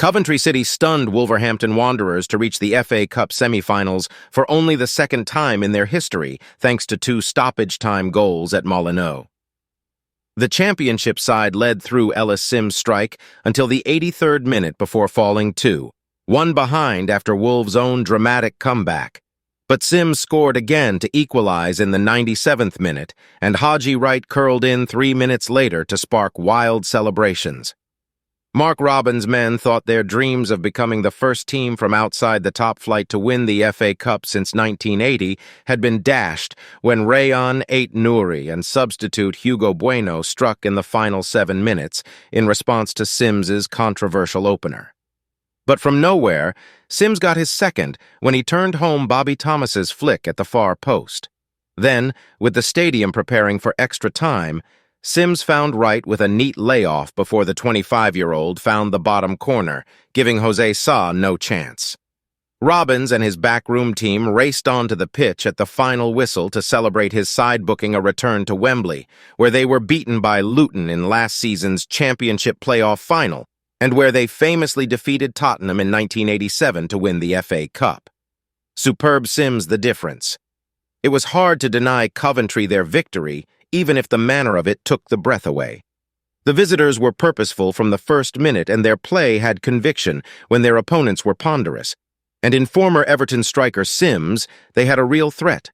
Coventry City stunned Wolverhampton Wanderers to reach the FA Cup semi-finals for only the second time in their history, thanks to two stoppage-time goals at Molineux. The championship side led through Ellis Simms' strike until the 83rd minute before falling 2-1 behind after Wolves' own dramatic comeback. But Simms scored again to equalise in the 97th minute, and Haji Wright curled in 3 minutes later to spark wild celebrations. Mark Robin's men thought their dreams of becoming the first team from outside the top flight to win the FA Cup since 1980 had been dashed when Rayan Ait-Nouri and substitute Hugo Bueno struck in the final 7 minutes in response to Simms's controversial opener. But from nowhere, Simms got his second when he turned home Bobby Thomas's flick at the far post. Then, with the stadium preparing for extra time, Simms found Wright with a neat layoff before the 25-year-old found the bottom corner, giving Jose Sa no chance. Robbins and his backroom team raced onto the pitch at the final whistle to celebrate his side booking a return to Wembley, where they were beaten by Luton in last season's Championship playoff final, and where they famously defeated Tottenham in 1987 to win the FA Cup. Superb Simms the difference. It was hard to deny Coventry their victory, even if the manner of it took the breath away. The visitors were purposeful from the first minute, and their play had conviction when their opponents were ponderous. And in former Everton striker Simms, they had a real threat.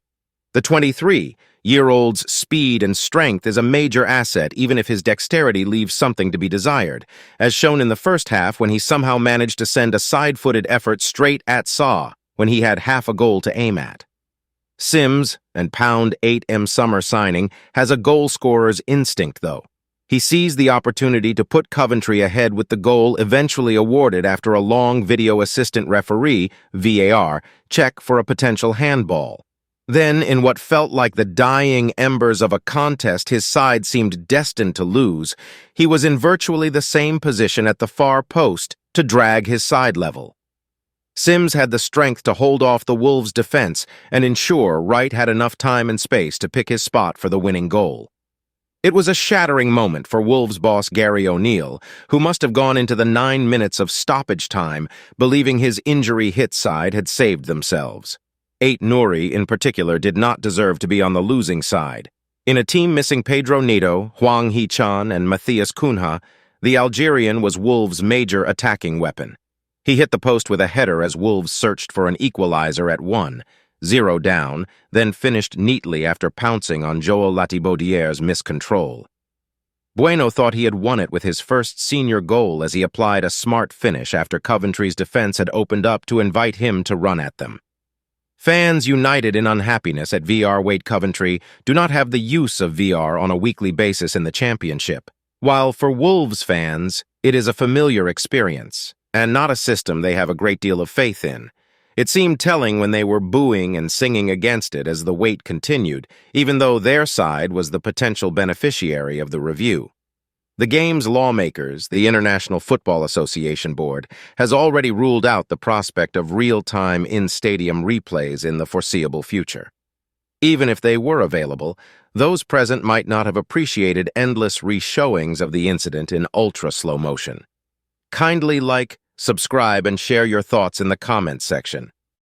The 23-year-old's speed and strength is a major asset, even if his dexterity leaves something to be desired, as shown in the first half when he somehow managed to send a side-footed effort straight at Sa when he had half a goal to aim at. Simms, and Pound 8M summer signing, has a goal-scorer's instinct, though. He sees the opportunity to put Coventry ahead with the goal eventually awarded after a long video assistant referee, VAR, check for a potential handball. Then, in what felt like the dying embers of a contest his side seemed destined to lose, he was in virtually the same position at the far post to drag his side level. Simms had the strength to hold off the Wolves' defense and ensure Wright had enough time and space to pick his spot for the winning goal. It was a shattering moment for Wolves boss Gary O'Neill, who must have gone into the 9 minutes of stoppage time believing his injury-hit side had saved themselves. Ait-Nouri, in particular, did not deserve to be on the losing side. In a team missing Pedro Neto, Hwang Hee-chan, and Matthias Cunha, the Algerian was Wolves' major attacking weapon. He hit the post with a header as Wolves searched for an equalizer at 1-0 down, then finished neatly after pouncing on Joel Latibaudier's miscontrol. Bueno thought he had won it with his first senior goal as he applied a smart finish after Coventry's defense had opened up to invite him to run at them. Fans united in unhappiness at VR Wait Coventry do not have the use of VR on a weekly basis in the Championship, while for Wolves fans, it is a familiar experience, and not a system they have a great deal of faith in. It seemed telling when they were booing and singing against it as the wait continued, even though their side was the potential beneficiary of the review. The game's lawmakers, the International Football Association Board, has already ruled out the prospect of real-time in-stadium replays in the foreseeable future. Even if they were available, those present might not have appreciated endless re-showings of the incident in ultra-slow motion. Kindly like, subscribe, and share your thoughts in the comments section.